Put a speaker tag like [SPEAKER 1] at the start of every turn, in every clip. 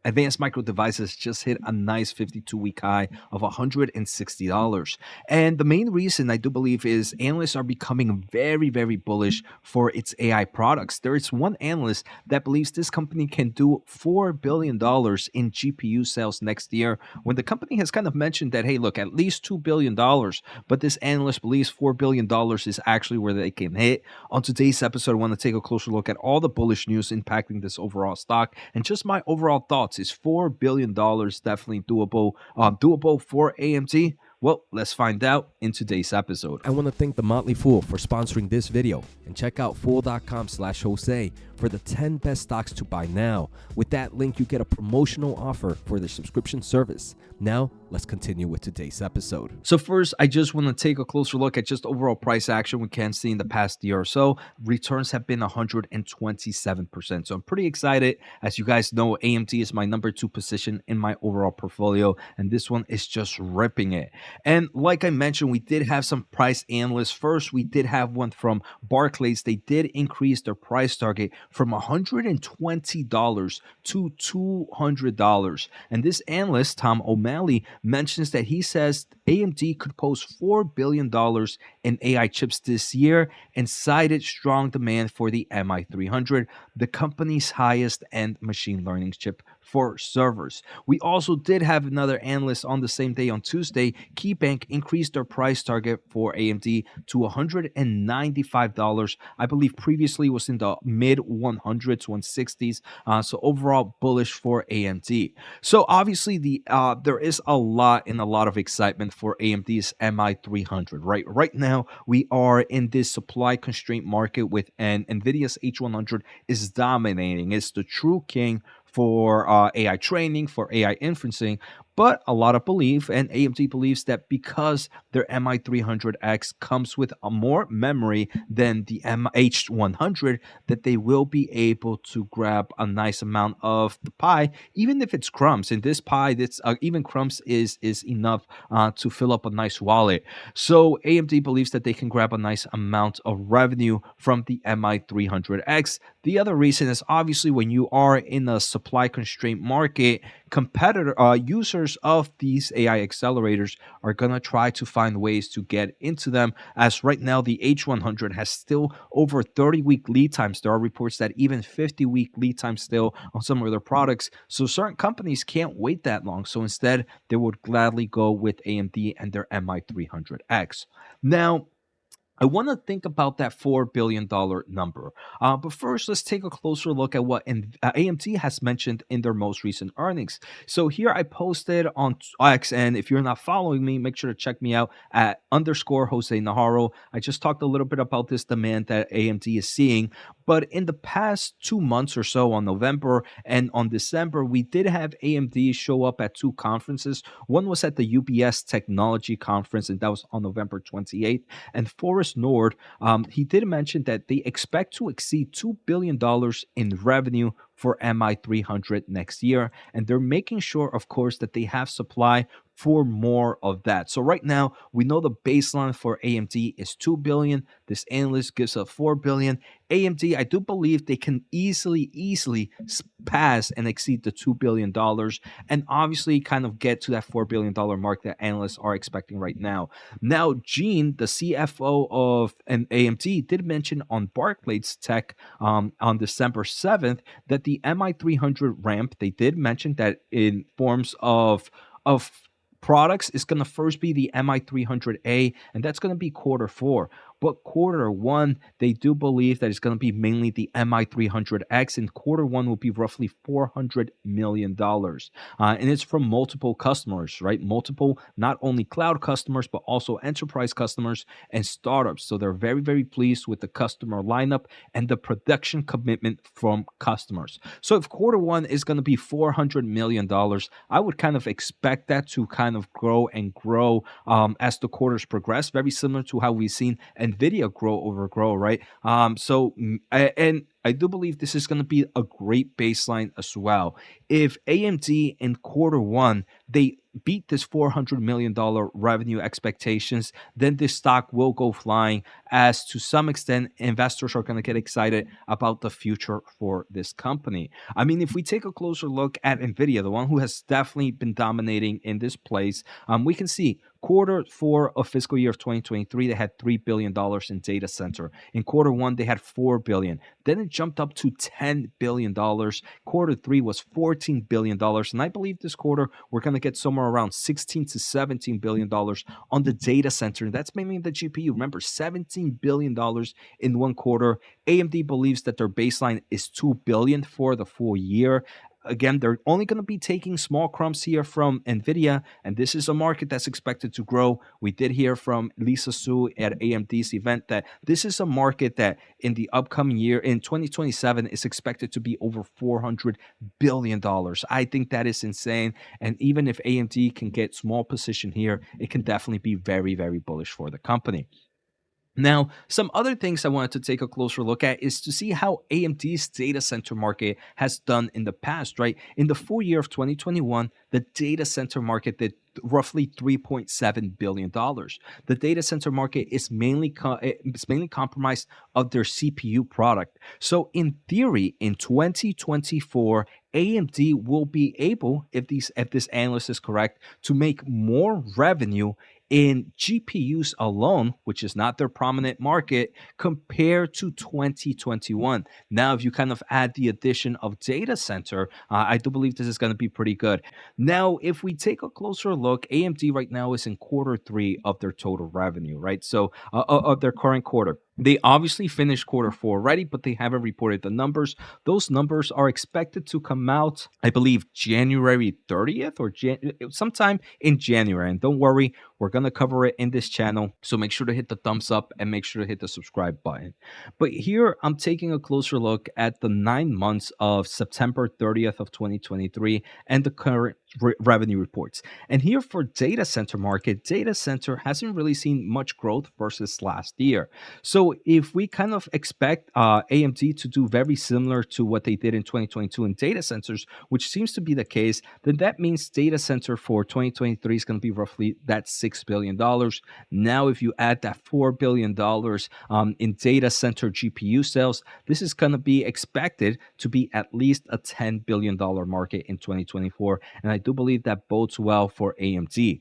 [SPEAKER 1] Advanced Micro Devices just hit a nice 52-week high of $160. And the main reason I do believe is analysts are becoming very, very bullish for its AI products. There is one analyst that believes this company can do $4 billion in GPU sales next year, when the company has kind of mentioned that, hey, look, at least $2 billion, but this analyst believes $4 billion is actually where they can hit. On today's episode, I want to take a closer look at all the bullish news impacting this overall stock and just my overall thoughts. Is $4 billion definitely doable for AMD? Well, let's find out in today's episode.
[SPEAKER 2] I want to thank The Motley Fool for sponsoring this video, and check out fool.com/Jose for the 10 best stocks to buy now. With that link, you get a promotional offer for the subscription service. Now, let's continue with today's episode.
[SPEAKER 1] So first, I just want to take a closer look at just overall price action we can see in the past year or so. Returns have been 127%. So I'm pretty excited. As you guys know, AMD is my number 2 position in my overall portfolio, and this one is just ripping it. And like I mentioned, we did have some price analysts. First, we did have one from Barclays. They did increase their price target from $120 to $200. And this analyst, Tom O'Malley, mentions that he says AMD could post $4 billion in AI chips this year, and cited strong demand for the MI300, the company's highest end machine learning chip for servers. We also did have another analyst on the same day on Tuesday. KeyBanc increased their price target for AMD to $195. I believe previously was in the mid 100s, 160s. So overall bullish for AMD. So obviously there is a lot of excitement for AMD's MI300. Right now we are in this supply constraint market with Nvidia's H100 is dominating. It's the true king for AI training, for AI inferencing. But a lot of belief, and AMD believes, that because their MI300X comes with a more memory than the H100, that they will be able to grab a nice amount of the pie, even if it's crumbs. In this pie, that's even crumbs is enough to fill up a nice wallet. So AMD believes that they can grab a nice amount of revenue from the MI300X. The other reason is obviously when you are in a supply constraint market, users of these AI accelerators are gonna try to find ways to get into them, as right now the H100 has still over 30-week lead times. There are reports that even 50-week lead time still on some of their products. So certain companies can't wait that long. So instead, they would gladly go with AMD and their MI300X. Now, I want to think about that $4 billion number. But first, let's take a closer look at what AMD has mentioned in their most recent earnings. So here I posted on X, and if you're not following me, make sure to check me out at _Jose Najarro. I just talked a little bit about this demand that AMD is seeing. But in the past 2 months or so, on November and on December, we did have AMD show up at 2 conferences. One was at the UBS Technology Conference, and that was on November 28th. And Forrest Nord, he did mention that they expect to exceed $2 billion in revenue for MI300 next year. And they're making sure, of course, that they have supply for more of that. So right now, we know the baseline for AMD is $2 billion. This analyst gives up $4 billion. AMD, I do believe they can easily pass and exceed the $2 billion, and obviously kind of get to that $4 billion mark that analysts are expecting right now. Now, Gene, the CFO of AMD, did mention on Barclays Tech on December 7th that the MI300 ramp, they did mention that in forms of products is going to first be the MI300A, and that's going to be Q4. But Q1, they do believe that it's going to be mainly the MI300X, and Q1 will be roughly $400 million. And it's from multiple customers, right? Multiple, not only cloud customers, but also enterprise customers and startups. So they're very, very pleased with the customer lineup and the production commitment from customers. So if Q1 is going to be $400 million, I would kind of expect that to kind of grow and grow as the quarters progress, very similar to how we've seen Nvidia grow, right? And I do believe this is going to be a great baseline as well. If AMD in Q1, they beat this $400 million revenue expectations, then this stock will go flying, as to some extent investors are going to get excited about the future for this company. I mean, if we take a closer look at Nvidia, the one who has definitely been dominating in this place, we can see quarter 4 of fiscal year of 2023, they had $3 billion in data center. In quarter 1, they had $4 billion. Then it jumped up to $10 billion. Quarter 3 was $14 billion, and I believe this quarter we're going to get somewhere around $16 to $17 billion on the data center. And that's mainly the GPU. Remember, $17 billion in one quarter. AMD believes that their baseline is $2 billion for the full year. Again, they're only going to be taking small crumbs here from Nvidia, and this is a market that's expected to grow. We did hear from Lisa Su at AMD's event that this is a market that in the upcoming year, in 2027, is expected to be over $400 billion. I think that is insane. And even if AMD can get small position here, it can definitely be very, very bullish for the company. Now, some other things I wanted to take a closer look at is to see how AMD's data center market has done in the past, right? In the full year of 2021, the data center market did roughly $3.7 billion. The data center market is mainly compromised of their CPU product. So in theory, in 2024, AMD will be able, if this analyst is correct, to make more revenue in GPUs alone, which is not their prominent market, compared to 2021. Now, if you kind of add the addition of data center, I do believe this is going to be pretty good. Now, if we take a closer look, AMD right now is in quarter 3 of their total revenue, right? So, of their current quarter. They obviously finished quarter 4 already, but they haven't reported the numbers. Those numbers are expected to come out, I believe, January 30th or sometime in January. And don't worry, we're going to cover it in this channel. So make sure to hit the thumbs up and make sure to hit the subscribe button. But here I'm taking a closer look at the 9 months of September 30th of 2023 and the current revenue reports. And here for data center market, data center hasn't really seen much growth versus last year. So if we kind of expect AMD to do very similar to what they did in 2022 in data centers, which seems to be the case, then that means data center for 2023 is going to be roughly that $6 billion. Now, if you add that $4 billion in data center GPU sales, this is going to be expected to be at least a $10 billion market in 2024. And I do believe that bodes well for AMD.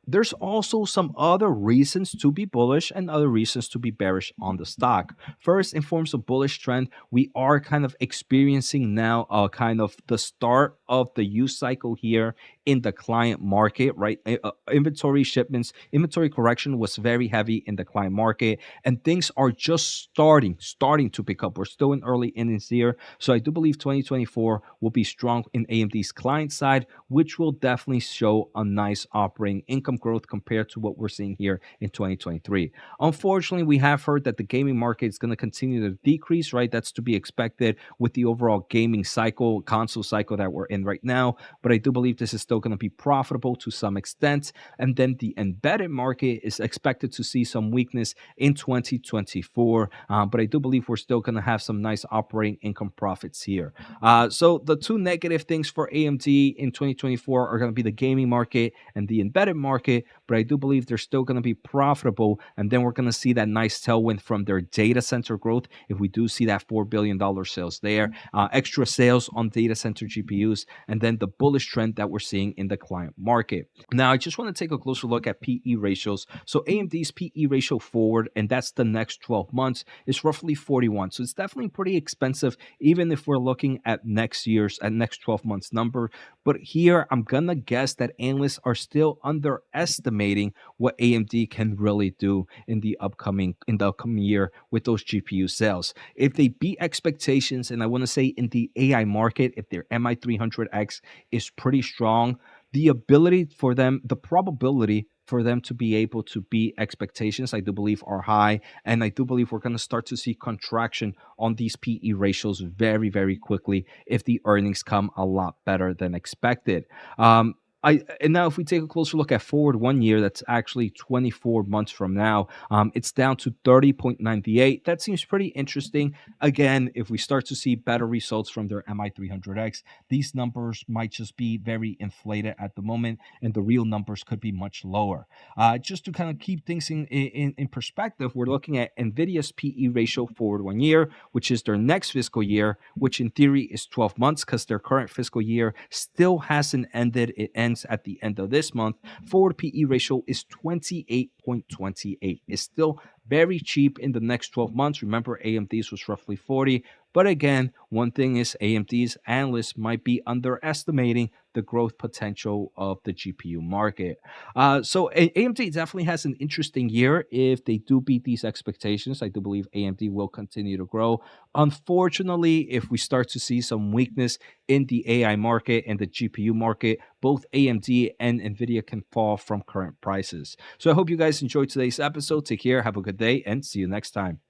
[SPEAKER 1] There's also some other reasons to be bullish and other reasons to be bearish on the stock. First, in forms of bullish trend, we are kind of experiencing now kind of the start of the use cycle here in the client market, right? Inventory shipments, inventory correction was very heavy in the client market, and things are just starting to pick up. We're still in early innings here. So I do believe 2024 will be strong in AMD's client side, which will definitely show a nice operating income growth compared to what we're seeing here in 2023. Unfortunately, we have heard that the gaming market is going to continue to decrease, right? That's to be expected with the overall gaming cycle, console cycle that we're in right now. But I do believe this is still going to be profitable to some extent. And then the embedded market is expected to see some weakness in 2024. But I do believe we're still going to have some nice operating income profits here. So the two negative things for AMD in 2024 are going to be the gaming market and the embedded market, but I do believe they're still going to be profitable. And then we're going to see that nice tailwind from their data center growth. If we do see that $4 billion sales there, extra sales on data center GPUs, and then the bullish trend that we're seeing in the client market. Now, I just want to take a closer look at PE ratios. So AMD's PE ratio forward, and that's the next 12 months, is roughly 41. So it's definitely pretty expensive, even if we're looking at next 12 months number. But here, I'm going to guess that analysts are still underestimating what AMD can really do in the upcoming year with those GPU sales. If they beat expectations, and I want to say in the AI market, if their MI300X is pretty strong, the probability for them to be able to beat expectations, I do believe, are high. And I do believe we're going to start to see contraction on these PE ratios very, very quickly if the earnings come a lot better than expected. And now if we take a closer look at forward 1 year, that's actually 24 months from now. It's down to 30.98. That seems pretty interesting. Again, if we start to see better results from their MI300X, these numbers might just be very inflated at the moment, and the real numbers could be much lower. Just to kind of keep things in perspective, we're looking at Nvidia's PE ratio forward 1 year, which is their next fiscal year, which in theory is 12 months because their current fiscal year still hasn't ended. It ends at the end of this month. Forward PE ratio is 28.28. It's still very cheap in the next 12 months. Remember, AMD's was roughly 40. But again, one thing is AMD's analysts might be underestimating the growth potential of the GPU market. AMD definitely has an interesting year. If they do beat these expectations, I do believe AMD will continue to grow. Unfortunately, if we start to see some weakness in the AI market and the GPU market, both AMD and Nvidia can fall from current prices. So I hope you guys enjoyed today's episode. Take care, have a good day, and see you next time.